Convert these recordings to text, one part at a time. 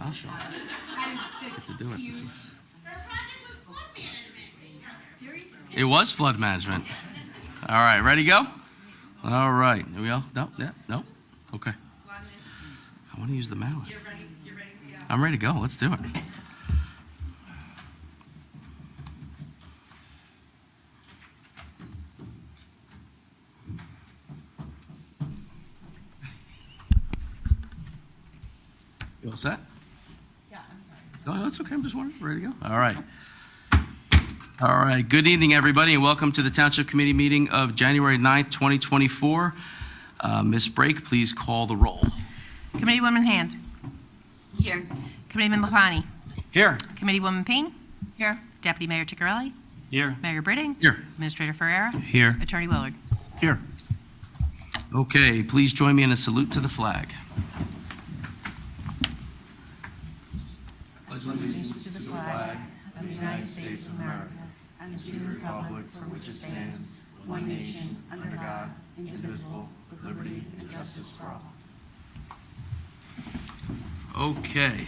I'll show you. Get to do it. This is... It was flood management. All right, ready to go? All right. Here we go. No, yeah, no. Okay. I want to use the mallet. You're ready to go. I'm ready to go. Let's do it. You all set? Yeah, I'm sorry. No, that's okay. I'm just wondering. Ready to go? All right. All right. Good evening, everybody, and welcome to the Township Committee meeting of January 9th, 2024. Ms. Brake, please call the roll. Committeewoman Hand. Here. Committeeman Lapani. Here. Committeewoman Payne. Here. Deputy Mayor Ciccarelli. Here. Mayor Britting. Here. Administrator Ferreira. Here. Attorney Willard. Here. Okay, please join me in a salute to the flag. Allegiance to the flag of the United States of America and to the republic for which it stands, one nation, under God, indivisible, with liberty and justice for all. Okay.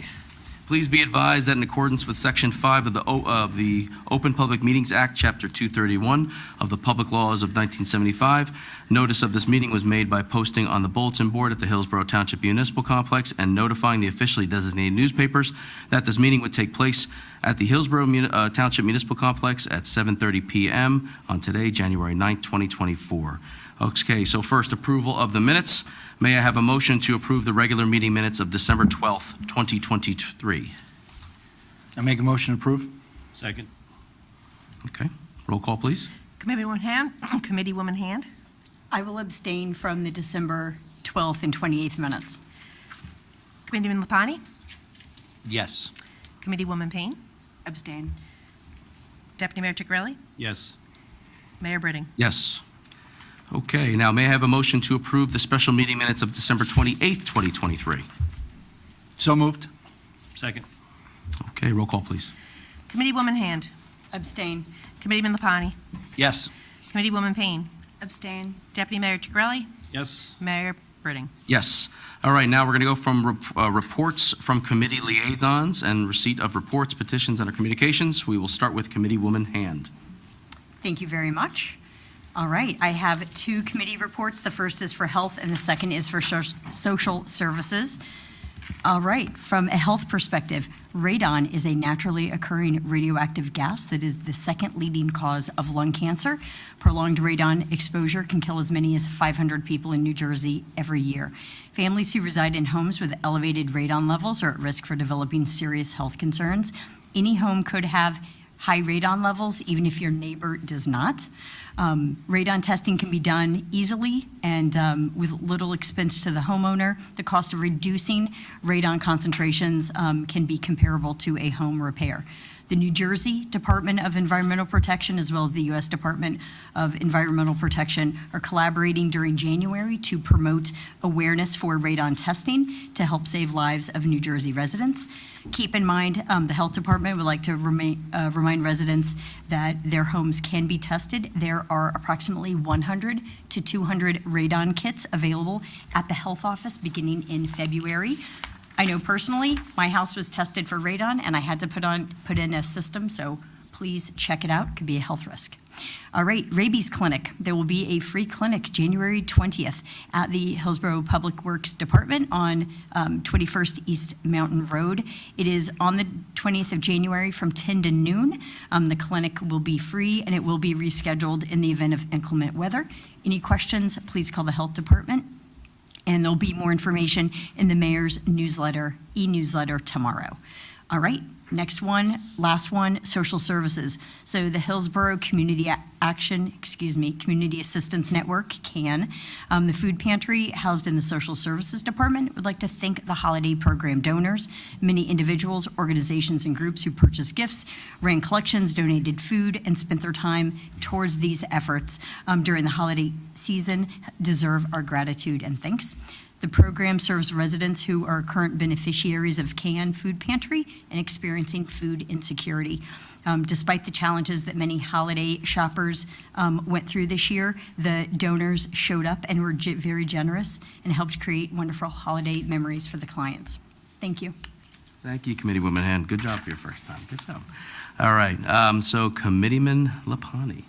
Please be advised that in accordance with Section 5 of the Open Public Meetings Act, Chapter 231 of the Public Laws of 1975, notice of this meeting was made by posting on the bulletin board at the Hillsborough Township Municipal Complex and notifying the officially designated newspapers that this meeting would take place at the Hillsborough Township Municipal Complex at 7:30 p.m. on today, January 9th, 2024. Okay, so first, approval of the minutes. May I have a motion to approve the regular meeting minutes of December 12th, 2023? I make a motion to approve. Second. Okay, roll call, please. Committeewoman Hand. Committeewoman Hand. I will abstain from the December 12th and 28th minutes. Committeeman Lapani. Yes. Committeewoman Payne. Abstain. Deputy Mayor Ciccarelli. Yes. Mayor Britting. Yes. Okay, now may I have a motion to approve the special meeting minutes of December 28th, 2023? So moved. Second. Okay, roll call, please. Committeewoman Hand. Abstain. Committeeman Lapani. Yes. Committeewoman Payne. Abstain. Deputy Mayor Ciccarelli. Yes. Mayor Britting. Yes. All right, now we're going to go from reports from committee liaisons and receipt of reports, petitions, and communications. We will start with Committeewoman Hand. Thank you very much. All right, I have two committee reports. The first is for health and the second is for social services. All right, from a health perspective, radon is a naturally occurring radioactive gas that is the second leading cause of lung cancer. Prolonged radon exposure can kill as many as 500 people in New Jersey every year. Families who reside in homes with elevated radon levels are at risk for developing serious health concerns. Any home could have high radon levels, even if your neighbor does not. Radon testing can be done easily and with little expense to the homeowner. The cost of reducing radon concentrations can be comparable to a home repair. The New Jersey Department of Environmental Protection, as well as the U.S. Department of Environmental Protection, are collaborating during January to promote awareness for radon testing to help save lives of New Jersey residents. Keep in mind, the Health Department would like to remind residents that their homes can be tested. There are approximately 100 to 200 radon kits available at the health office beginning in February. I know personally, my house was tested for radon and I had to put in a system, so please check it out. It could be a health risk. All right, rabies clinic. There will be a free clinic January 20th at the Hillsborough Public Works Department on 21st East Mountain Road. It is on the 20th of January from 10 to noon. The clinic will be free and it will be rescheduled in the event of inclement weather. Any questions, please call the health department. And there'll be more information in the mayor's newsletter, e-newsletter tomorrow. All right, next one, last one, social services. So the Hillsborough Community Assistance Network, CAN, the food pantry housed in the Social Services Department would like to thank the holiday program donors, many individuals, organizations, and groups who purchased gifts, ran collections, donated food, and spent their time towards these efforts during the holiday season deserve our gratitude and thanks. The program serves residents who are current beneficiaries of CAN Food Pantry and experiencing food insecurity. Despite the challenges that many holiday shoppers went through this year, the donors showed up and were very generous and helped create wonderful holiday memories for the clients. Thank you. Thank you, Committeewoman Hand. Good job for your first time. Good job. All right, so Committeeman Lapani.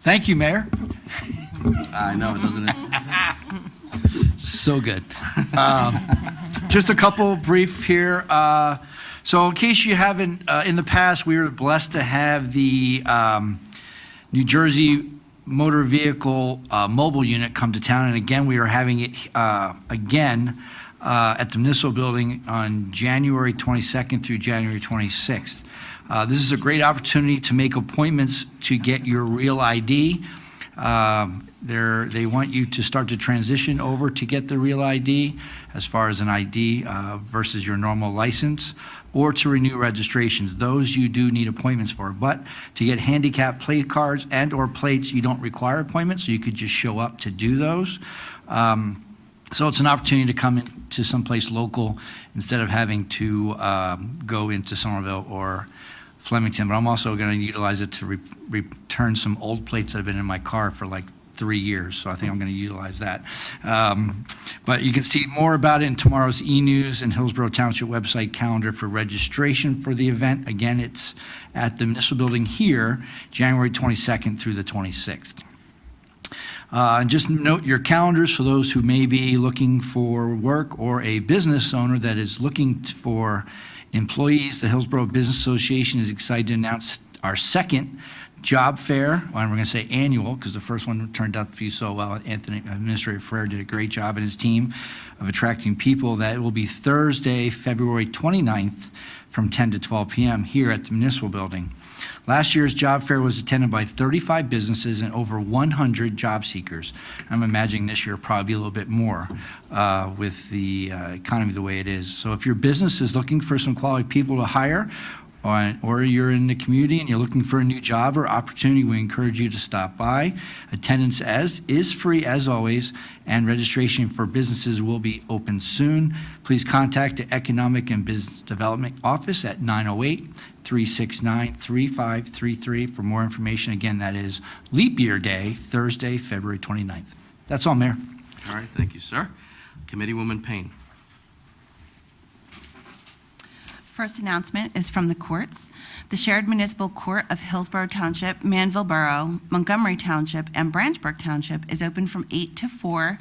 Thank you, Mayor. I know, doesn't it? So good. Just a couple brief here. So in case you haven't, in the past, we were blessed to have the New Jersey Motor Vehicle Mobile Unit come to town. And again, we are having it again at the Municipal Building on January 22nd through January 26th. This is a great opportunity to make appointments to get your real ID. They want you to start to transition over to get the real ID as far as an ID versus your normal license, or to renew registrations. Those you do need appointments for. But to get handicap plate cards and or plates, you don't require appointments, so you could just show up to do those. So it's an opportunity to come into someplace local instead of having to go into Somerville or Flemington. But I'm also going to utilize it to return some old plates that have been in my car for like 3 years, so I think I'm going to utilize that. But you can see more about it in tomorrow's e-news and Hillsborough Township website calendar for registration for the event. Again, it's at the Municipal Building here, January 22nd through the 26th. And just note your calendars for those who may be looking for work or a business owner that is looking for employees. The Hillsborough Business Association is excited to announce our second job fair. Well, we're going to say annual because the first one turned out to be so well. Administrator Frere did a great job and his team of attracting people. That will be Thursday, February 29th from 10 to 12 p.m. here at the Municipal Building. Last year's job fair was attended by 35 businesses and over 100 job seekers. I'm imagining this year probably a little bit more with the economy the way it is. So if your business is looking for some quality people to hire, or you're in the community and you're looking for a new job or opportunity, we encourage you to stop by. Attendance is free as always, and registration for businesses will be open soon. Please contact the Economic and Business Development Office at 908-369-3533 for more information. Again, that is Leap Year Day, Thursday, February 29th. That's all, Mayor. All right, thank you, sir. Committeewoman Payne. First announcement is from the courts. The Shared Municipal Court of Hillsborough Township, Manville Borough, Montgomery Township, and Branchburg Township is open from 8 to 4,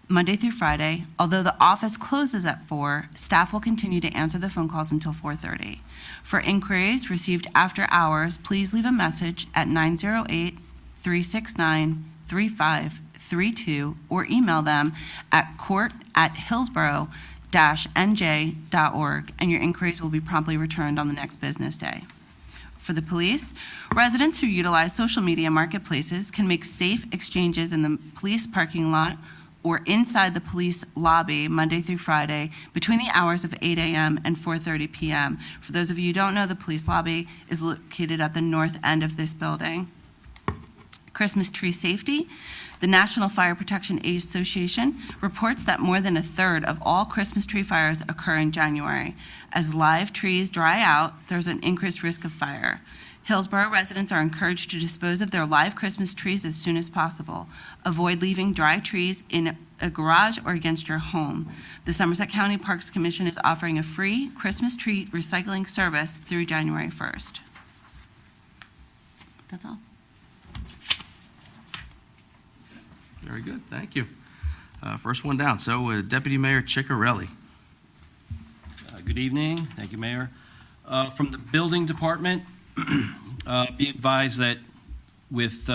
Monday through Friday. Although the office closes at 4, staff will continue to answer the phone calls until 4:30. For inquiries received after hours, please leave a message at 908-369-3532 or email them at court@hillsborough-nj.org, and your inquiries will be promptly returned on the next business day. For the police, residents who utilize social media marketplaces can make safe exchanges in the police parking lot or inside the police lobby Monday through Friday between the hours of 8 a.m. and 4:30 p.m. For those of you who don't know, the police lobby is located at the north end of this building. Christmas tree safety. The National Fire Protection Association reports that more than a third of all Christmas tree fires occur in January. As live trees dry out, there's an increased risk of fire. Hillsborough residents are encouraged to dispose of their live Christmas trees as soon as possible. Avoid leaving dry trees in a garage or against your home. The Somerset County Parks Commission is offering a free Christmas tree recycling service through January 1st. That's all. Very good, thank you. First one down, so Deputy Mayor Ciccarelli. Good evening. Thank you, Mayor. From the Building Department, be advised that with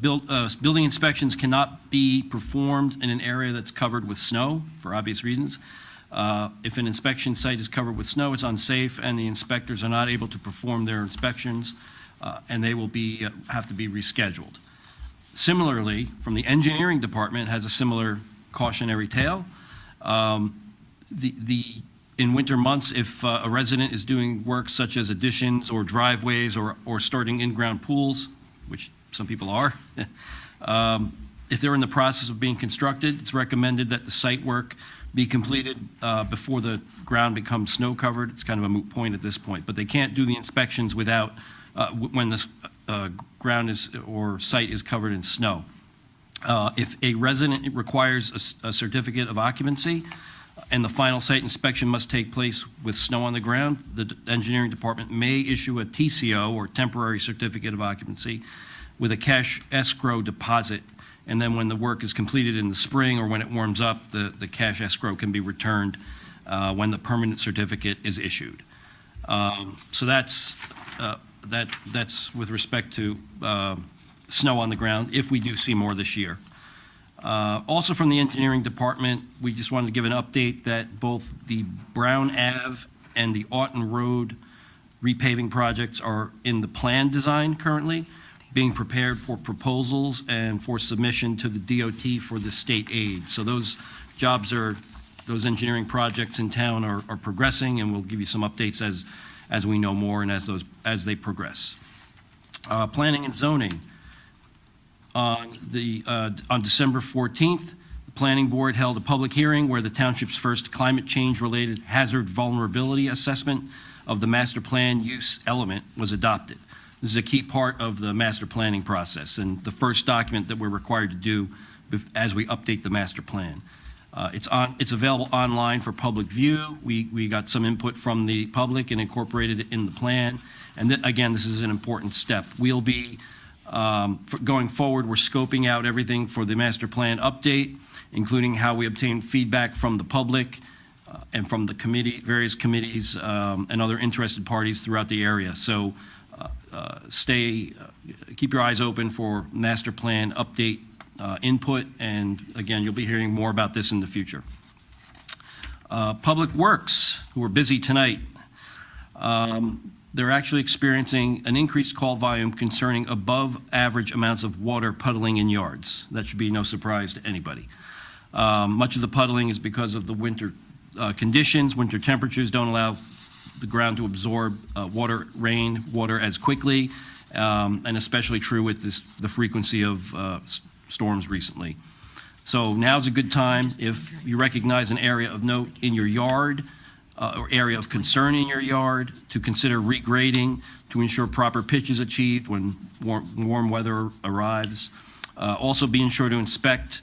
building inspections cannot be performed in an area that's covered with snow for obvious reasons. If an inspection site is covered with snow, it's unsafe, and the inspectors are not able to perform their inspections, and they will have to be rescheduled. Similarly, from the engineering department has a similar cautionary tale. In winter months, if a resident is doing work such as additions or driveways or starting in-ground pools, which some people are, if they're in the process of being constructed, it's recommended that the site work be completed before the ground becomes snow-covered. It's kind of a moot point at this point, but they can't do the inspections without when the ground is or site is covered in snow. If a resident requires a certificate of occupancy, and the final site inspection must take place with snow on the ground, the engineering department may issue a TCO, or temporary certificate of occupancy, with a cash escrow deposit. And then when the work is completed in the spring or when it warms up, the cash escrow can be returned when the permanent certificate is issued. So that's with respect to snow on the ground, if we do see more this year. Also from the engineering department, we just wanted to give an update that both the Brown Ave and the Aughton Road repaving projects are in the plan design currently, being prepared for proposals and for submission to the DOT for the state aid. So those engineering projects in town are progressing, and we'll give you some updates as we know more and as they progress. Planning and zoning. On December 14th, the Planning Board held a public hearing where the township's first climate change-related hazard vulnerability assessment of the master plan use element was adopted. This is a key part of the master planning process and the first document that we're required to do as we update the master plan. It's available online for public view. We got some input from the public and incorporated it in the plan. And again, this is an important step. We'll be going forward, we're scoping out everything for the master plan update, including how we obtain feedback from the public and from the various committees and other interested parties throughout the area. So keep your eyes open for master plan update input, and again, you'll be hearing more about this in the future. Public Works, who are busy tonight, they're actually experiencing an increased call volume concerning above average amounts of water puddling in yards. That should be no surprise to anybody. Much of the puddling is because of the winter conditions. Winter temperatures don't allow the ground to absorb rainwater as quickly, and especially true with the frequency of storms recently. So now's a good time, if you recognize an area of note in your yard, or area of concern in your yard, to consider regrading to ensure proper pitch is achieved when warm weather arrives. Also being sure to inspect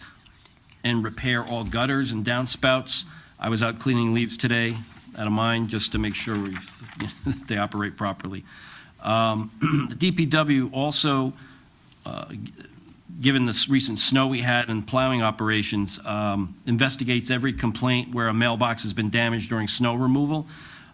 and repair all gutters and downspouts. I was out cleaning leaves today out of mine just to make sure they operate properly. The DPW also, given this recent snow we had and plowing operations, investigates every complaint where a mailbox has been damaged during snow removal.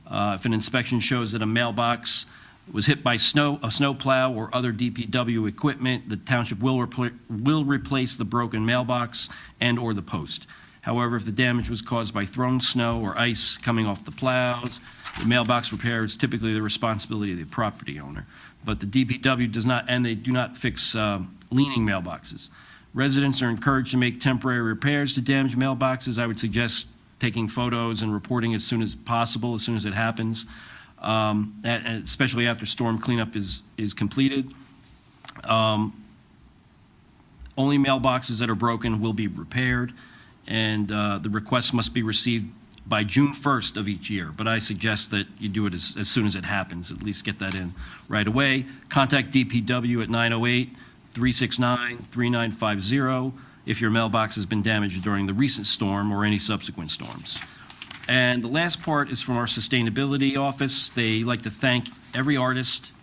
If an inspection shows that a mailbox was hit by a snow plow or other DPW equipment, the township will replace the broken mailbox and or the post. However, if the damage was caused by thrown snow or ice coming off the plows, the mailbox repair is typically the responsibility of the property owner. But the DPW does not, and they do not fix leaning mailboxes. Residents are encouraged to make temporary repairs to damaged mailboxes. I would suggest taking photos and reporting as soon as possible, as soon as it happens, especially after storm cleanup is completed. Only mailboxes that are broken will be repaired, and the request must be received by June 1st of each year, but I suggest that you do it as soon as it happens, at least get that in right away. Contact DPW at 908-369-3950 if your mailbox has been damaged during the recent storm or any subsequent storms. And the last part is from our sustainability office. They like to thank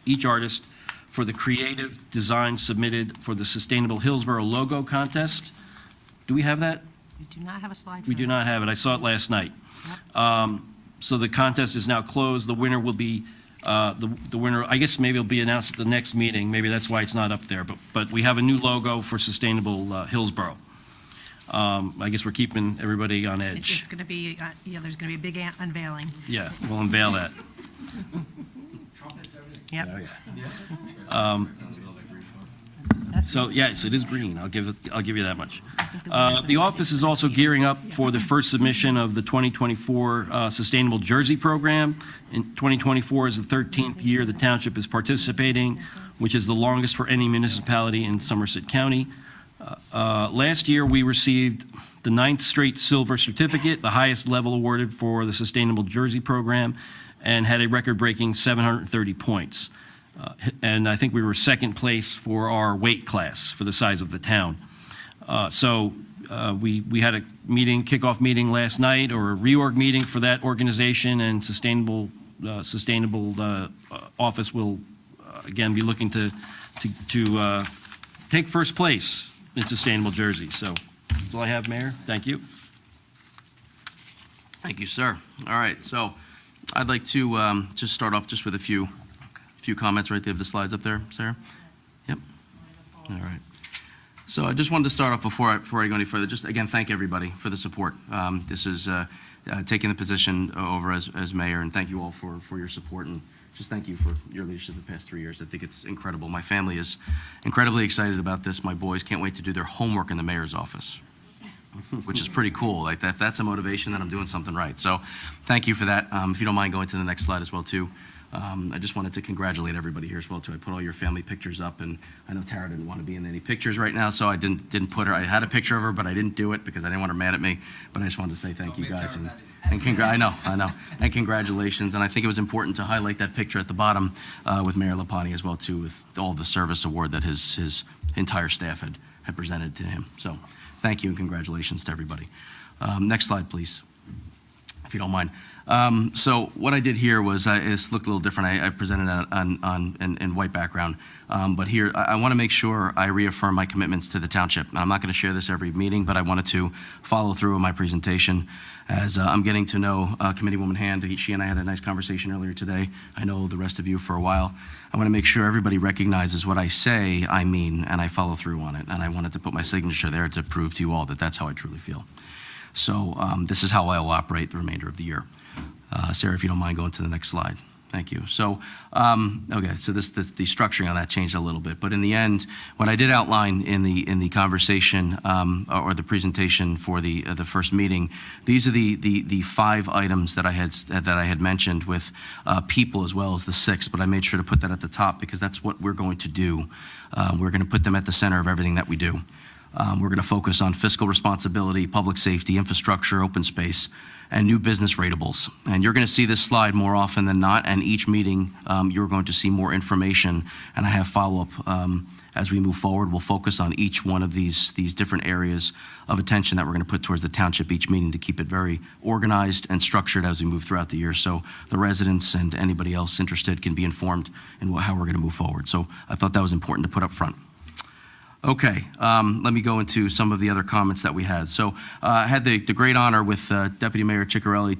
each artist, for the creative design submitted for the Sustainable Hillsborough logo contest. Do we have that? We do not have a slide. We do not have it. I saw it last night. So the contest is now closed. The winner will be, the winner, I guess maybe it'll be announced at the next meeting. Maybe that's why it's not up there. But we have a new logo for Sustainable Hillsborough. I guess we're keeping everybody on edge. It's going to be, there's going to be a big unveiling. Yeah, we'll unveil that. Yep. So yes, it is green. I'll give you that much. The office is also gearing up for the first submission of the 2024 Sustainable Jersey Program. In 2024 is the 13th year the township is participating, which is the longest for any municipality in Somerset County. Last year, we received the 9th straight silver certificate, the highest level awarded for the Sustainable Jersey Program, and had a record-breaking 730 points. And I think we were second place for our weight class for the size of the town. So We had a meeting, kickoff meeting last night, or a reorg meeting for that organization, and Sustainable Office will, again, be looking to take first place in Sustainable Jersey. So that's all I have, Mayor. Thank you. Thank you, sir. All right, so I'd like to just start off just with a few comments right there. Have the slides up there, Sarah? Yep. All right. So I just wanted to start off before I go any further, just again, thank everybody for the support. This is taking the position over as mayor, and thank you all for your support, and just thank you for your leadership the past 3 years. I think it's incredible. My family is incredibly excited about this. My boys can't wait to do their homework in the mayor's office, which is pretty cool. Like that's a motivation that I'm doing something right. So thank you for that. If you don't mind going to the next slide as well too. I just wanted to congratulate everybody here as well too. I put all your family pictures up, and I know Tara didn't want to be in any pictures right now, so I didn't put her. I had a picture of her, but I didn't do it because I didn't want her mad at me. But I just wanted to say thank you guys, and I know, and congratulations. And I think it was important to highlight that picture at the bottom with Mayor Lapani as well too, with all the service award that his entire staff had presented to him. So thank you and congratulations to everybody. Next slide, please, if you don't mind. So what I did here was, it looked a little different. I presented it in white background. But here, I want to make sure I reaffirm my commitments to the township. I'm not going to share this every meeting, but I wanted to follow through with my presentation as I'm getting to know Committeewoman Hand. She and I had a nice conversation earlier today. I know the rest of you for a while. I want to make sure everybody recognizes what I say, I mean, and I follow through on it. And I wanted to put my signature there to prove to you all that that's how I truly feel. So this is how I will operate the remainder of the year. Sarah, if you don't mind going to the next slide. Thank you. So, okay, so the structuring on that changed a little bit, but in the end, what I did outline in the conversation or the presentation for the first meeting, these are the 5 items that I had mentioned with people as well as the 6, but I made sure to put that at the top because that's what we're going to do. We're going to put them at the center of everything that we do. We're going to focus on fiscal responsibility, public safety, infrastructure, open space, and new business ratables. And you're going to see this slide more often than not, and each meeting you're going to see more information, and I have follow-up as we move forward. We'll focus on each one of these different areas of attention that we're going to put towards the township each meeting to keep it very organized and structured as we move throughout the year, so the residents and anybody else interested can be informed in how we're going to move forward. So I thought that was important to put up front. Okay, let me go into some of the other comments that we had. So I had the great honor with Deputy Mayor Ciccarelli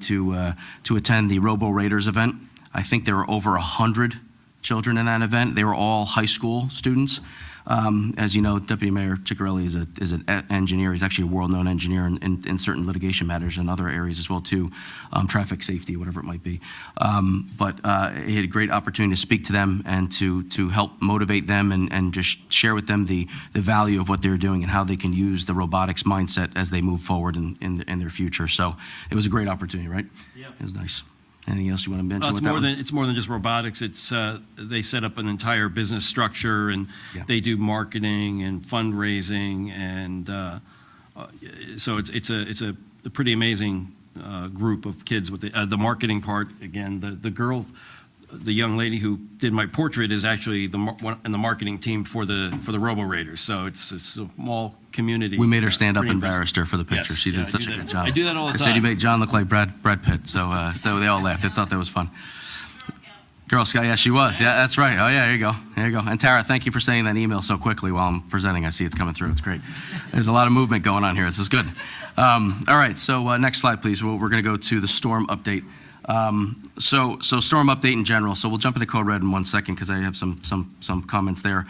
to attend the Robo Raiders event. I think there were over 100 children in that event. They were all high school students. As you know, Deputy Mayor Ciccarelli is an engineer. He's actually a world-known engineer in certain litigation matters and other areas as well too, traffic safety, whatever it might be. But he had a great opportunity to speak to them and to help motivate them and just share with them the value of what they're doing and how they can use the robotics mindset as they move forward in their future. So it was a great opportunity, right? Yeah. It was nice. Anything else you want to mention? It's more than just robotics. It's they set up an entire business structure, and they do marketing and fundraising, and so it's a pretty amazing group of kids with the marketing part. Again, the young lady who did my portrait is actually in the marketing team for the Robo Raiders. So it's a small community. We made her stand up, embarrassed her for the picture. Yes, she did such a good job. I do that all the time. I said you made John look like Brad Pitt, so they all laughed. They thought that was fun. Girl Scout, yeah, she was. Yeah, that's right. Oh, yeah, there you go. And Tara, thank you for sending that email so quickly while I'm presenting. I see it's coming through. It's great. There's a lot of movement going on here. This is good. All right, so next slide, please. We're going to go to the storm update. So storm update in general. So we'll jump into Code Red in 1 second because I have some comments there.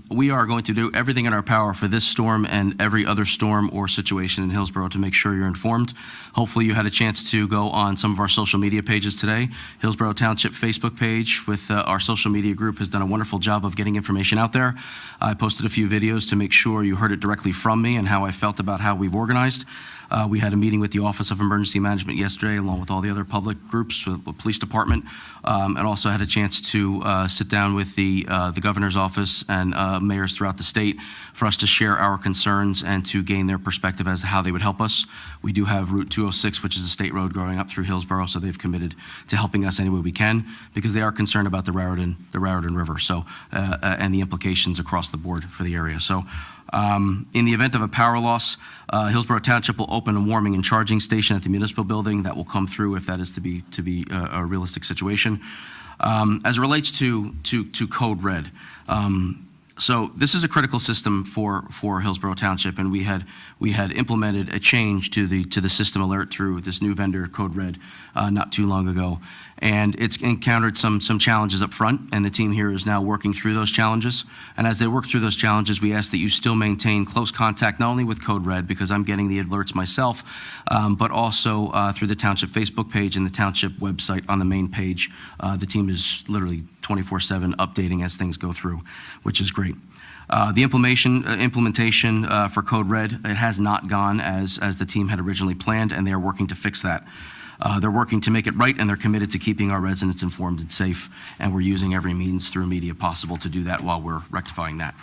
We are going to do everything in our power for this storm and every other storm or situation in Hillsborough to make sure you're informed. Hopefully you had a chance to go on some of our social media pages today. Hillsborough Township Facebook page with our social media group has done a wonderful job of getting information out there. I posted a few videos to make sure you heard it directly from me and how I felt about how we've organized. We had a meeting with the Office of Emergency Management yesterday, along with all the other public groups, with the police department, and also had a chance to sit down with the governor's office and mayors throughout the state for us to share our concerns and to gain their perspective as to how they would help us. We do have Route 206, which is a state road going up through Hillsborough, so they've committed to helping us any way we can because they are concerned about the Raritan River, so and the implications across the board for the area. So In the event of a power loss, Hillsborough Township will open a warming and charging station at the municipal building. That will come through if that is to be a realistic situation. As it relates to Code Red, so this is a critical system for Hillsborough Township, and we had implemented a change to the system alert through this new vendor, Code Red, not too long ago. And it's encountered some challenges up front, and the team here is now working through those challenges. And as they work through those challenges, we ask that you still maintain close contact, not only with Code Red, because I'm getting the alerts myself, but also through the Township Facebook page and the Township website on the main page. The team is literally 24/7 updating as things go through, which is great. The implementation for Code Red, it has not gone as the team had originally planned, and they are working to fix that. They're working to make it right, and they're committed to keeping our residents informed and safe, and we're using every means through media possible to do that while we're rectifying that.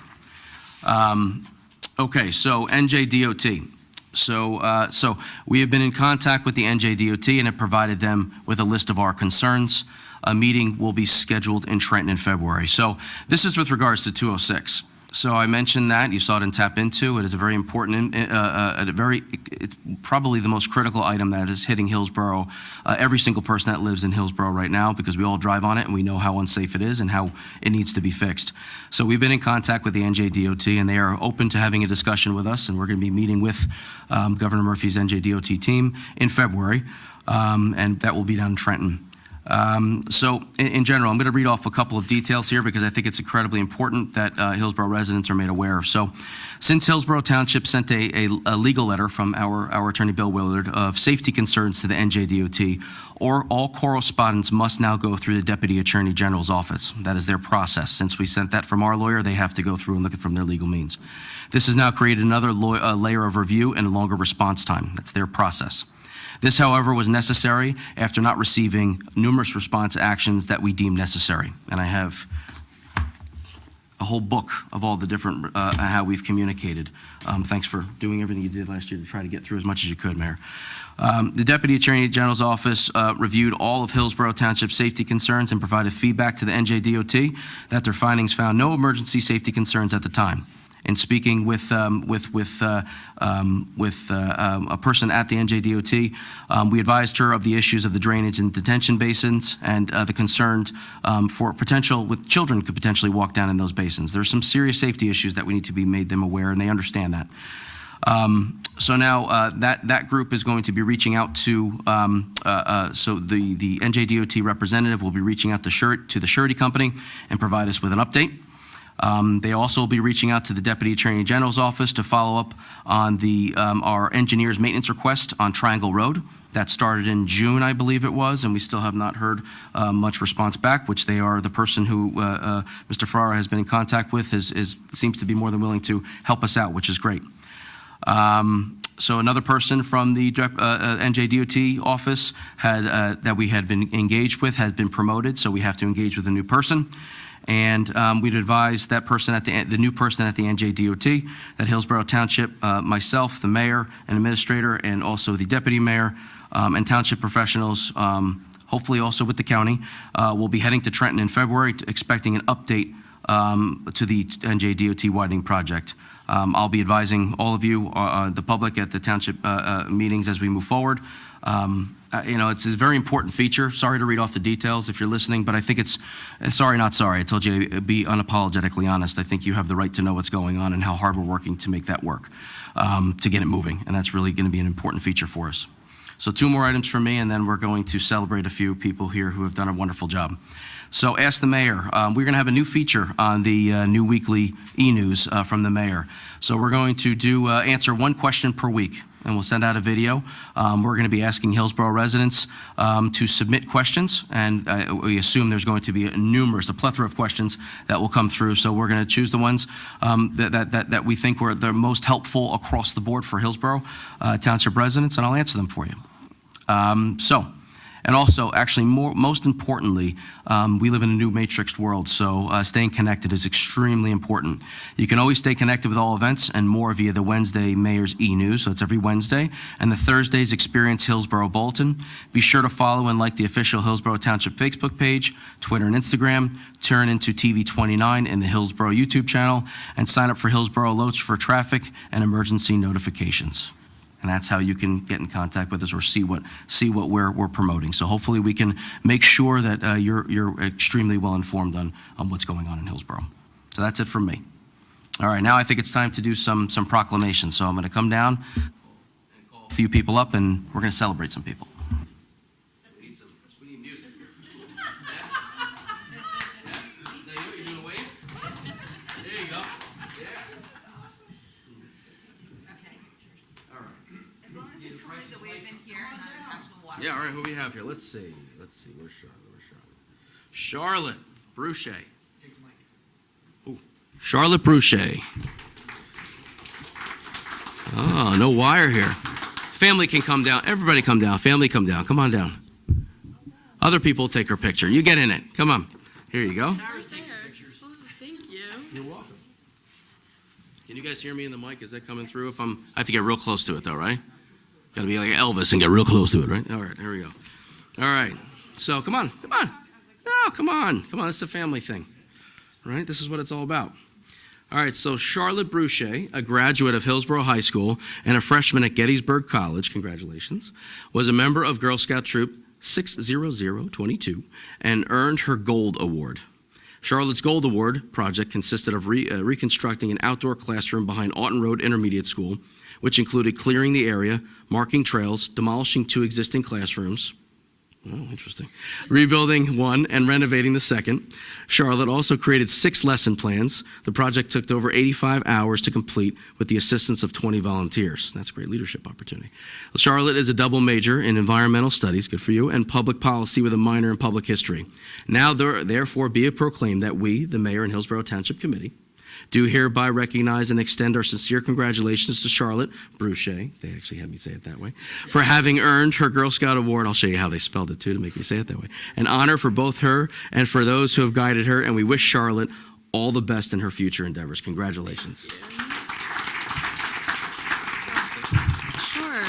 Okay, so NJDOT. So we have been in contact with the NJDOT and have provided them with a list of our concerns. A meeting will be scheduled in Trenton in February. So this is with regards to 206. So I mentioned that, you saw it in Tap Into. It is a very important, it's probably the most critical item that is hitting Hillsborough, every single person that lives in Hillsborough right now, because we all drive on it and we know how unsafe it is and how it needs to be fixed. So we've been in contact with the NJDOT, and they are open to having a discussion with us, and we're going to be meeting with Governor Murphy's NJDOT team in February, and that will be down in Trenton. So in general, I'm going to read off a couple of details here because I think it's incredibly important that Hillsborough residents are made aware. So since Hillsborough Township sent a legal letter from our attorney, Bill Willard, of safety concerns to the NJDOT, or all correspondence must now go through the Deputy Attorney General's office. That is their process. Since we sent that from our lawyer, they have to go through and look at it from their legal means. This has now created another layer of review and a longer response time. That's their process. This, however, was necessary after not receiving numerous response actions that we deemed necessary. And I have a whole book of all the different, how we've communicated. Thanks for doing everything you did last year to try to get through as much as you could, Mayor. The Deputy Attorney General's office reviewed all of Hillsborough Township safety concerns and provided feedback to the NJDOT that their findings found no emergency safety concerns at the time. In speaking with a person at the NJDOT, we advised her of the issues of the drainage and detention basins and the concern for potential with children could potentially walk down in those basins. There's some serious safety issues that we need to be made them aware, and they understand that. So now that group is going to be reaching out to, so the NJDOT representative will be reaching out to the surety company and provide us with an update. They also will be reaching out to the Deputy Attorney General's office to follow up on our engineer's maintenance request on Triangle Road. That started in June, I believe it was, and we still have not heard much response back, which they are the person who Mr. Ferrara has been in contact with seems to be more than willing to help us out, which is great. So another person from the NJDOT office that we had been engaged with has been promoted, so we have to engage with a new person. And we'd advise that person the new person at the NJDOT, that Hillsborough Township, myself, the mayor and administrator, and also the deputy mayor and township professionals, hopefully also with the county, will be heading to Trenton in February, expecting an update to the NJDOT widening project. I'll be advising all of you, the public, at the township meetings as we move forward. It's a very important feature. Sorry to read off the details if you're listening, but I think it's, sorry, not sorry. I told you, be unapologetically honest. I think you have the right to know what's going on and how hard we're working to make that work, to get it moving. And that's really going to be an important feature for us. So 2 more items from me, and then we're going to celebrate a few people here who have done a wonderful job. So Ask the Mayor. We're going to have a new feature on the new weekly e-news from the mayor. So we're going to answer 1 question per week, and we'll send out a video. We're going to be asking Hillsborough residents to submit questions, and we assume there's going to be a plethora of questions that will come through. So we're going to choose the ones that we think were the most helpful across the board for Hillsborough Township residents, and I'll answer them for you. So And also, actually, most importantly, we live in a new matrixed world, so staying connected is extremely important. You can always stay connected with all events and more via the Wednesday Mayor's e-News, so it's every Wednesday, and the Thursday's Experience Hillsborough Bulletin. Be sure to follow and like the official Hillsborough Township Facebook page, Twitter and Instagram, turn into TV 29 in the Hillsborough YouTube channel, and sign up for Hillsborough Alerts for traffic and emergency notifications. And that's how you can get in contact with us or see what we're promoting. So hopefully we can make sure that you're extremely well informed on what's going on in Hillsborough. So that's it from me. All right, now I think it's time to do some proclamations. So I'm going to come down and call a few people up, and we're going to celebrate some people. We need music. You're doing a wave? There you go. Yeah. As long as it's holding the wave in here and not an actual water. Yeah, all right, who we have here? Let's see. Where's Charlotte? Charlotte Bruchet. Ooh, Charlotte Bruchet. Oh, no wire here. Family can come down. Everybody come down. Family come down. Come on down. Other people take her picture. You get in it. Come on. Here you go. Thank you. You're welcome. Can you guys hear me in the mic? Is that coming through? I have to get real close to it, though, right? Got to be like Elvis and get real close to it, right? All right, here we go. All right. So come on. No, come on. It's a family thing, right? This is what it's all about. All right, so Charlotte Bruchet, a graduate of Hillsborough High School and a freshman at Gettysburg College, congratulations, was a member of Girl Scout Troop 60022 and earned her Gold Award. Charlotte's Gold Award project consisted of reconstructing an outdoor classroom behind Aughton Road Intermediate School, which included clearing the area, marking trails, demolishing 2 existing classrooms. Oh, interesting. Rebuilding 1 and renovating the 2nd. Charlotte also created 6 lesson plans. The project took over 85 hours to complete with the assistance of 20 volunteers. That's a great leadership opportunity. Charlotte is a double major in environmental studies, good for you, and public policy with a minor in public history. Now, therefore, be it proclaimed that we, the Mayor and Hillsborough Township Committee, do hereby recognize and extend our sincere congratulations to Charlotte Bruchet, they actually had me say it that way, for having earned her Girl Scout Award. I'll show you how they spelled it, too, to make me say it that way. An honor for both her and for those who have guided her, and we wish Charlotte all the best in her future endeavors. Congratulations. Sure.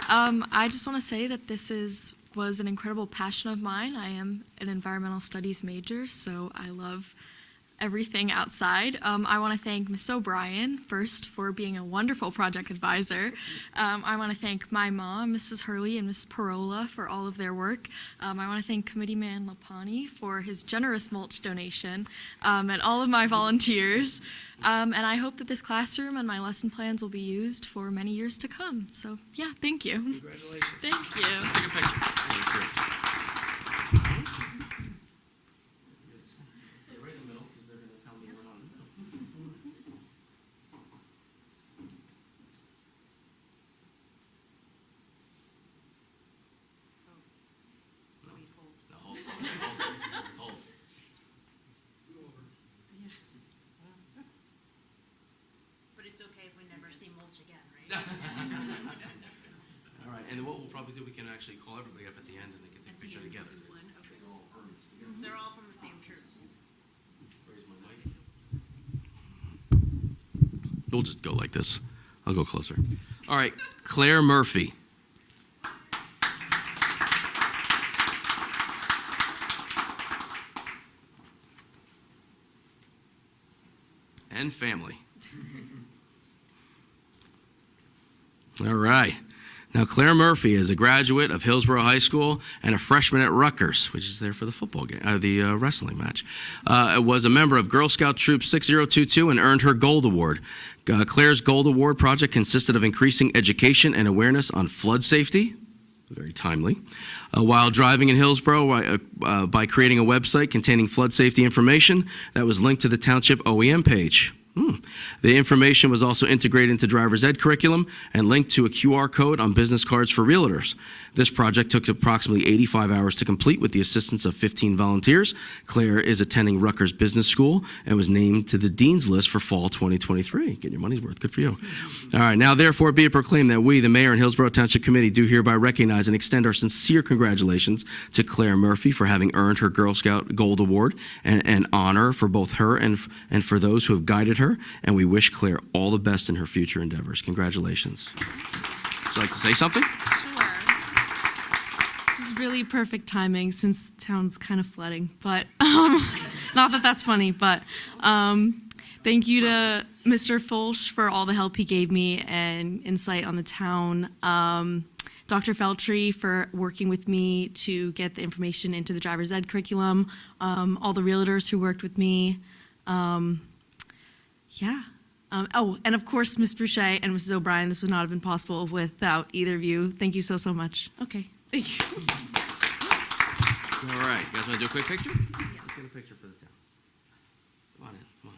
I just want to say that this was an incredible passion of mine. I am an environmental studies major, so I love everything outside. I want to thank Ms. O'Brien first for being a wonderful project advisor. I want to thank my mom, Mrs. Hurley, and Ms. Parola for all of their work. I want to thank Committeeman Lapani for his generous mulch donation, and all of my volunteers. And I hope that this classroom and my lesson plans will be used for many years to come. So, yeah, thank you. Congratulations. Thank you. Let's take a picture. Right in the middle, because they're going to tell me we're on. No, hold. But it's okay if we never see mulch again, right? All right, and then what we'll probably do, we can actually call everybody up at the end and they can take a picture together. They're all from the same troop. Where's my mic? We'll just go like this. I'll go closer. All right, Claire Murphy. And family. All right. Now, Claire Murphy is a graduate of Hillsborough High School and a freshman at Rutgers, which is there for the football game, the wrestling match. Was a member of Girl Scout Troop 6022 and earned her Gold Award. Claire's Gold Award project consisted of increasing education and awareness on flood safety, very timely, while driving in Hillsborough by creating a website containing flood safety information that was linked to the Township OEM page. The information was also integrated into driver's ed curriculum and linked to a QR code on business cards for realtors. This project took approximately 85 hours to complete with the assistance of 15 volunteers. Claire is attending Rutgers Business School and was named to the Dean's List for fall 2023. Get your money's worth. Good for you. All right. Now, therefore, be it proclaimed that we, the Mayor and Hillsborough Township Committee, do hereby recognize and extend our sincere congratulations to Claire Murphy for having earned her Girl Scout Gold Award and honor for both her and for those who have guided her. And we wish Claire all the best in her future endeavors. Congratulations. Would you like to say something? Sure. This is really perfect timing since the town's kind of flooding, but not that that's funny, but thank you to Mr. Folsch for all the help he gave me and insight on the town. Dr. Feltry for working with me to get the information into the driver's ed curriculum. All the realtors who worked with me. Yeah. And of course, Ms. Boucher and Mrs. O'Brien, this would not have been possible without either of you. Thank you so, so much. Okay, thank you. All right. You guys want to do a quick picture? Let's get a picture for the town. Come on in. Come on.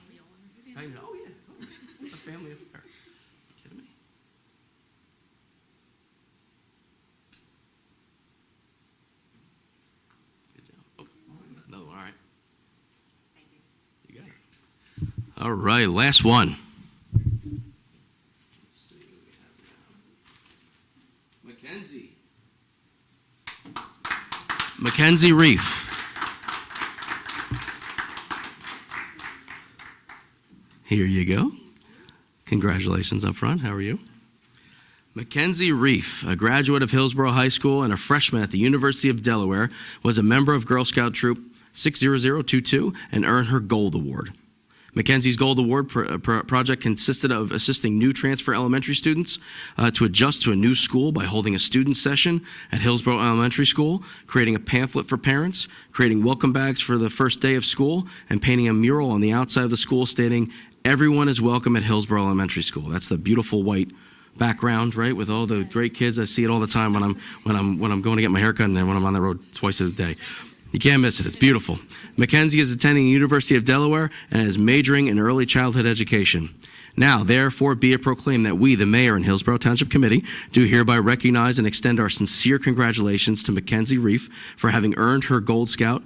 Tighten it. Oh, yeah. Oh, it's a family affair. You kidding me? Good job. Oh, another one. All right. Thank you. You got it. All right. Last one. Let's see what we have now. Mackenzie Reef. Here you go. Congratulations up front. How are you? Mackenzie Reef, a graduate of Hillsborough High School and a freshman at the University of Delaware, was a member of Girl Scout Troop 60022 and earned her Gold Award. Mackenzie's Gold Award project consisted of assisting new transfer elementary students to adjust to a new school by holding a student session at Hillsborough Elementary School, creating a pamphlet for parents, creating welcome bags for the first day of school, and painting a mural on the outside of the school stating, "Everyone is welcome at Hillsborough Elementary School." That's the beautiful white background, right, with all the great kids. I see it all the time when I'm going to get my haircut and then when I'm on the road twice a day. You can't miss it. It's beautiful. Mackenzie is attending the University of Delaware and is majoring in early childhood education. Now, therefore, be it proclaimed that we, the Mayor and Hillsborough Township Committee, do hereby recognize and extend our sincere congratulations to Mackenzie Reef for having earned her Girl Scout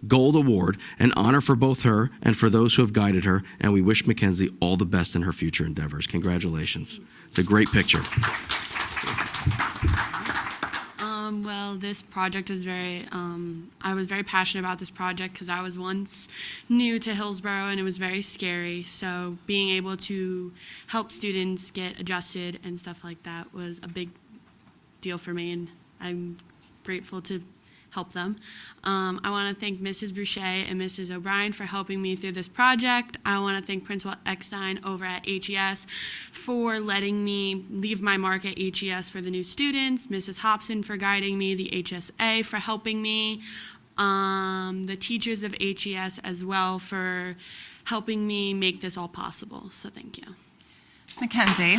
Gold Award, an honor for both her and for those who have guided her, and we wish Mackenzie all the best in her future endeavors. Congratulations. It's a great picture. Well, this project was I was very passionate about this project because I was once new to Hillsborough and it was very scary. So being able to help students get adjusted and stuff like that was a big deal for me, and I'm grateful to help them. I want to thank Mrs. Boucher and Mrs. O'Brien for helping me through this project. I want to thank Principal Eckstein over at HES for letting me leave my mark at HES for the new students, Mrs. Hobson for guiding me, the HSA for helping me, the teachers of HES as well for helping me make this all possible. So thank you. Mackenzie,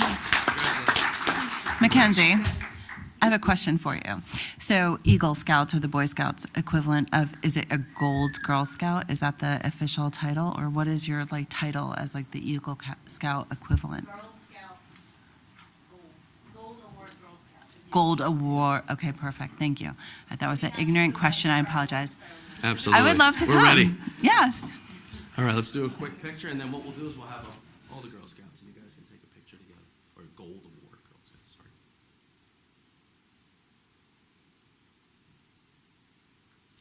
I have a question for you. So Eagle Scouts or the Boy Scouts equivalent of, is it a Gold Girl Scout? Is that the official title? Or what is your title as the Eagle Scout equivalent? Girl Scout Gold Award Girl Scout. Gold Award. Okay, perfect. Thank you. That was an ignorant question. I apologize. Absolutely. I would love to come. We're ready. Yes. All right, let's do a quick picture, and then what we'll do is we'll have all the Girl Scouts, and you guys can take a picture together, or a Gold Award Girl Scouts, sorry.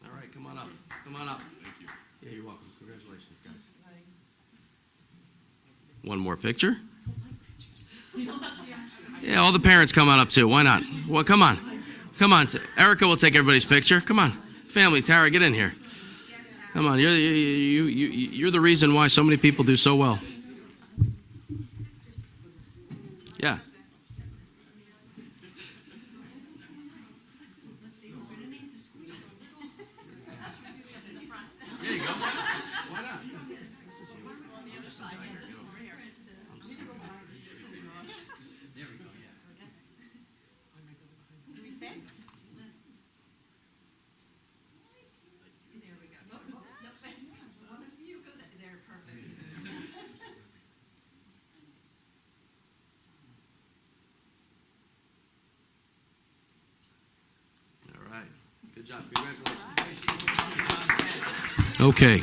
All right, come on up. Come on up. Thank you. Yeah, you're welcome. Congratulations, guys. One more picture. Yeah, all the parents come on up too. Why not? Well, come on. Come on. Erica will take everybody's picture. Come on. Family, Tara, get in here. Come on. You're the reason why so many people do so well. Yeah. There you go. Why not? There we go, yeah. Okay.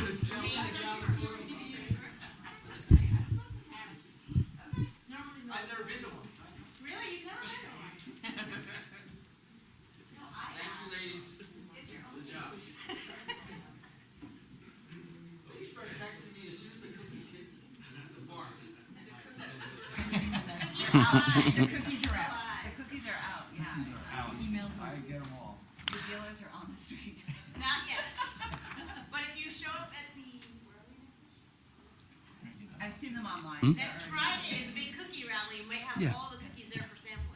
The cookies are out. The cookies are out, yeah. Emails I get them all. The dealers are on the street. Not yet. But if you show up at the, I've seen them online. next Friday is a big cookie rally, you might have Yeah. all the cookies there for sampling.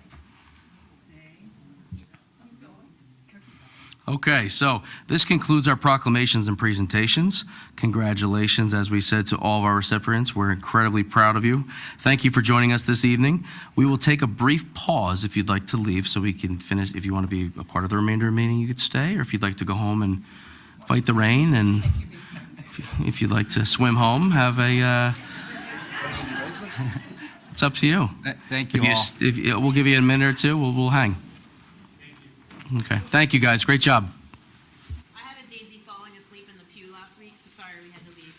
Okay, so this concludes our proclamations and presentations. Congratulations, as we said, to all of our recipients. We're incredibly proud of you. Thank you for joining us this evening. We will take a brief pause if you'd like to leave so we can finish. If you want to be a part of the remainder of the meeting, you could stay, or if you'd like to go home and fight the rain, and if you'd like to swim home, have a, it's up to you. Thank you all. We'll give you a minute or two, we'll hang. Okay, thank you, guys. Great job. I had a daisy falling asleep in the pew last week, so sorry we had to leave.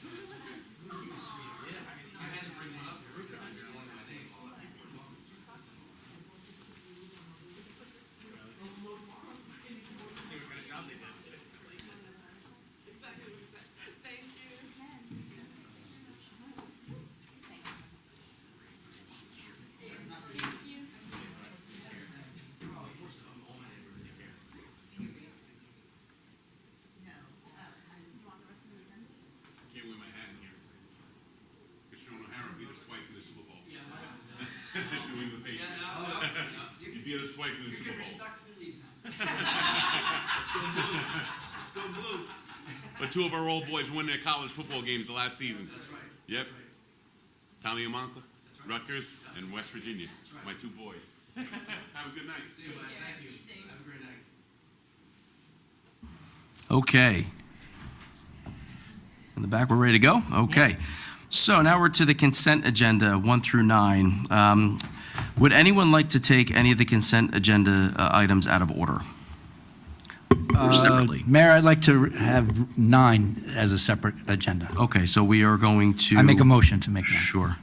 Can't wear my hat in here. Cristiano O'Hara beat us twice in the Super Bowl. New England Patriots. He beat us twice in the Super Bowl. But two of our old boys won their college football games the last season. That's right. Yep. Tommy Amonka, Rutgers, and West Virginia. My two boys. Have a good night. See you, man. Thank you. Have a great night. Okay. In the back, we're ready to go? Okay. So now we're to the consent agenda, 1 through 9. Would anyone like to take any of the consent agenda items out of order? Or separately? Mayor, I'd like to have 9 as a separate agenda. Okay, so we are going to... I make a motion to make that. Sure.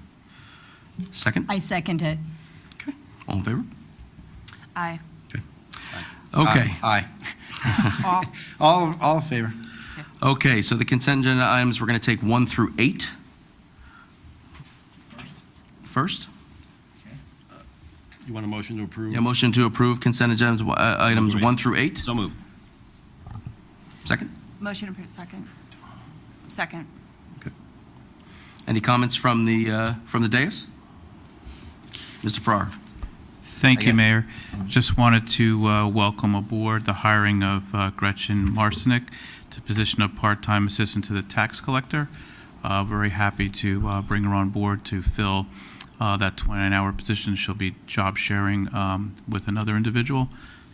Second? I second it. All in favor? Aye. Okay. Aye. All in favor? Okay, so the consent agenda items, we're going to take 1 through 8. First? You want a motion to approve? Yeah, motion to approve consent agenda items 1 through 8. So moved. Second? Motion approved, second. Second. Any comments from the dais? Mr. Farrar? Thank you, Again. Mayor. Just wanted to welcome aboard the hiring of Gretchen Marcinek to the position of part-time assistant to the tax collector. Very happy to bring her on board to fill that 29-hour position. She'll be job sharing with another individual.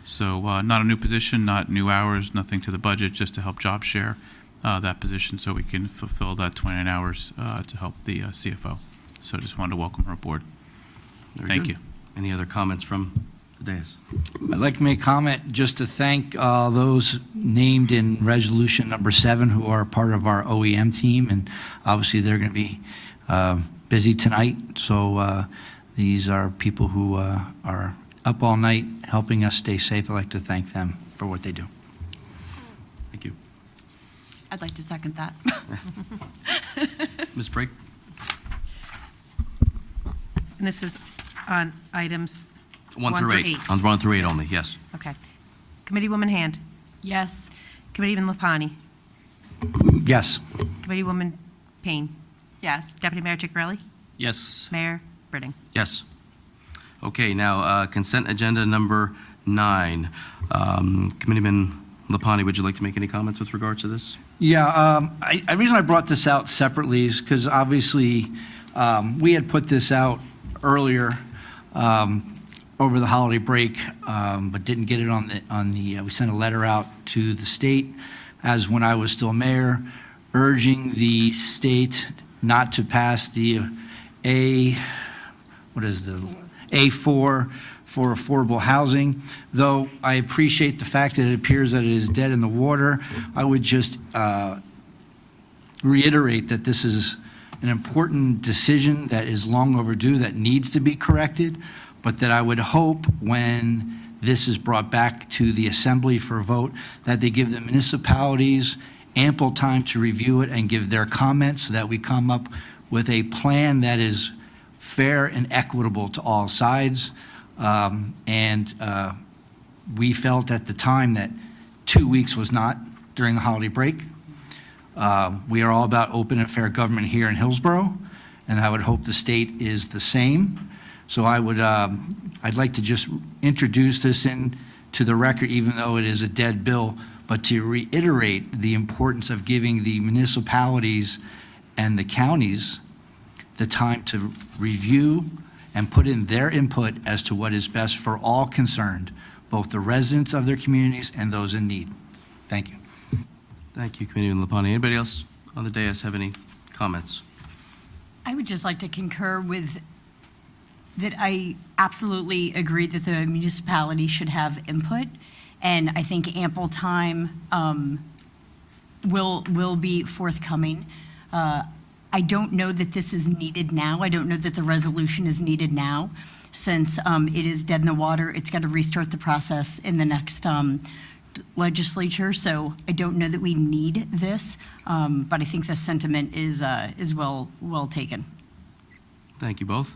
So not a new position, not new hours, nothing to the budget, just to help job share that position so we can fulfill that 29 hours to help the CFO. So just wanted to welcome her aboard. Very Thank good. you. Any other comments from the dais? I'd like to make a comment just to thank those named in resolution number 7 who are part of our OEM team, and obviously they're going to be busy tonight. So these are people who are up all night helping us stay safe. I'd like to thank them for what they do. Thank you. I'd like to second that. Ms. Brake? And this is on items 1 through 8. On 1 through 8 only, yes. Okay. Committeewoman Hand. Yes. Committeeman Lapani. Yes. Committeewoman Payne. Yes. Deputy Mayor Ciccarelli. Yes. Mayor Britting. Yes. Okay, now consent agenda number 9. Committeeman Lapani, would you like to make any comments with regard to this? Yeah, the reason I brought this out separately is because obviously we had put this out earlier over the holiday break, but didn't get it on the. We sent a letter out to the state, as when I was still mayor, urging the state not to pass the A4 for affordable housing. Though I appreciate the fact that it appears that it is dead in the water, I would just reiterate that this is an important decision that is long overdue, that needs to be corrected, but that I would hope when this is brought back to the Assembly for a vote, that they give the municipalities ample time to review it and give their comments so that we come up with a plan that is fair and equitable to all sides. We felt at the time that 2 weeks was not during the holiday break. We are all about open and fair government here in Hillsborough, and I would hope the state is the same. So I'd like to just introduce this into the record, even though it is a dead bill, but to reiterate the importance of giving the municipalities and the counties the time to review and put in their input as to what is best for all concerned, both the residents of their communities and those in need. Thank you. Thank you, Committeeman Lapani. Anybody else on the dais have any comments? I would just like to concur with that. I absolutely agree that the municipality should have input, and I think ample time will be forthcoming. I don't know that this is needed now. I don't know that the resolution is needed now, since it is dead in the water. It's got to restart the process in the next legislature, so I don't know that we need this, but I think the sentiment is well taken. Thank you both.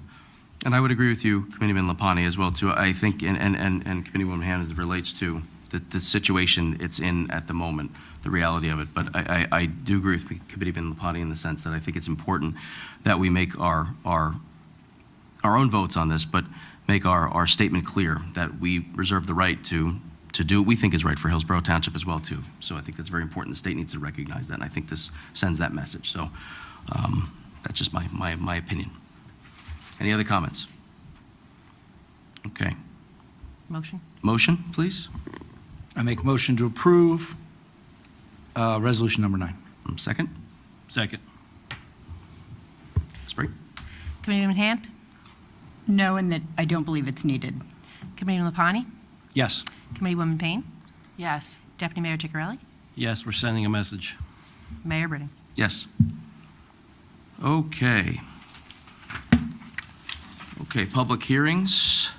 And I would agree with you, Committeeman Lapani, as well, too. I think, and Committeewoman Hand, as it relates to the situation it's in at the moment, the reality of it. But I do agree with Committeeman Lapani in the sense that I think it's important that we make our own votes on this, but make our statement clear that we reserve the right to do what we think is right for Hillsborough Township as well, too. So I think that's very important. The state needs to recognize that, and I think this sends that message. So that's just my opinion. Any other comments? Okay. Motion? Motion, please? I make motion to approve resolution number 9. Second? Second. Sprague? Committeeman Hand? No, and that I don't believe it's needed. Committeeman Lapani? Yes. Committeewoman Payne? Yes. Deputy Mayor Ciccarelli? Yes, we're sending a message. Mayor Britting? Yes. Okay. Okay, public hearings.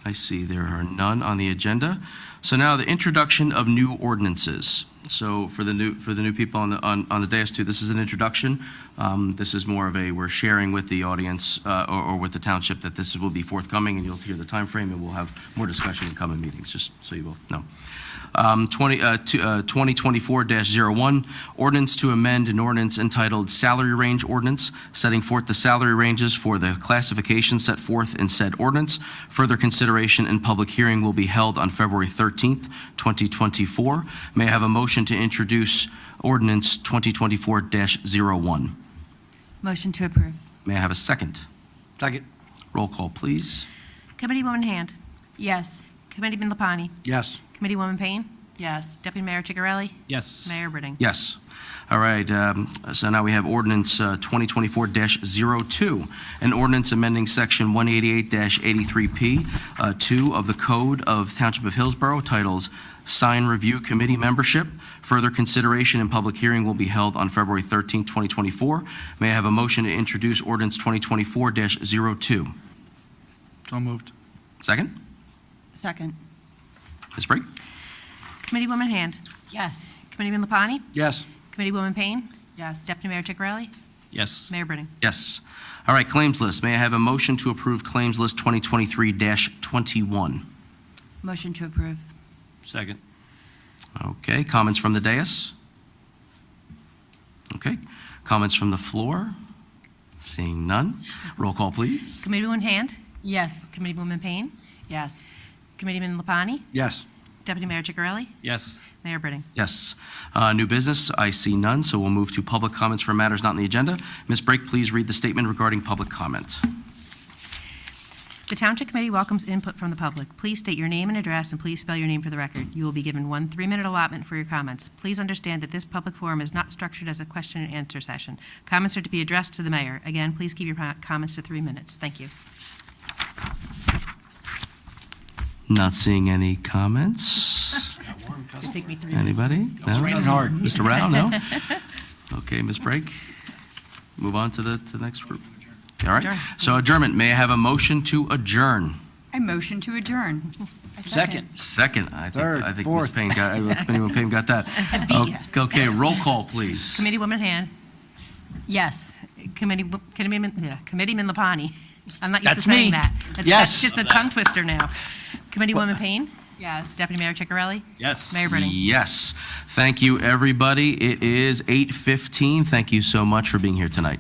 I see there are none on the agenda. So now the introduction of new ordinances. So for the new people on the dais too, this is an introduction. This is more of we're sharing with the audience or with the township that this will be forthcoming, and you'll hear the time frame, and we'll have more discussion in coming meetings, just so you both know. 2024-01, ordinance to amend an ordinance entitled Salary Range Ordinance, setting forth the salary ranges for the classification set forth in said ordinance. Further consideration and public hearing will be held on February 13th, 2024. May I have a motion to introduce ordinance 2024-01? Motion to approve. May I have a second? Second. Roll call, please. Committeewoman Hand? Yes. Committeeman Lapani? Yes. Committeewoman Payne? Yes. Deputy Mayor Ciccarelli? Yes. Mayor Britting? Yes. All right, so now we have ordinance 2024-02, an ordinance amending section 188-83P 2 of the Code of Township of Hillsborough, titles Sign Review Committee Membership. Further consideration and public hearing will be held on February 13, 2024. May I have a motion to introduce ordinance 2024-02? So moved. Second? Second. Ms. Briggs? Committeewoman Hand? Yes. Committeeman Lapani? Yes. Committeewoman Payne? Yes. Deputy Mayor Ciccarelli? Yes. Mayor Britting? Yes. All right, claims list. May I have a motion to approve claims list 2023-21? Motion to approve. Second. Okay, comments from the dais? Okay, comments from the floor? Seeing none. Roll call, please. Committeewoman Hand? Yes. Committeewoman Payne? Yes. Committeeman Lapani? Yes. Deputy Mayor Ciccarelli? Yes. Mayor Britting? Yes. New business, I see none, so we'll move to public comments for matters not on the agenda. Ms. Brake, please read the statement regarding public comment. The Township Committee welcomes input from the public. Please state your name and address, and please spell your name for the record. You will be given 1 3-minute allotment for your comments. Please understand that this public forum is not structured as a question and answer session. Comments are to be addressed to the mayor. Again, please keep your comments to 3 minutes. Thank you. Not seeing any comments. It'll take me 3 Anybody? minutes. No? raining hard. Mr. Rao, no? Okay, Ms. Brake, move on to the next group. All right, Adjourn. so adjournment, may I have a motion to adjourn? I motion to adjourn. Second. Second, Third, I think Ms. fourth. Payne got, Committeewoman Payne got that. Okay, roll call, please. Committeewoman Han, Yes. Committeeman Lapani. I'm not used to That's saying me. that. That's Yes. just a tongue twister now. Committeewoman Payne, Yes. Deputy Mayor Ciccarelli, Yes. Mayor Brennan. Yes. Thank you, everybody. It is 8:15. Thank you so much for being here tonight.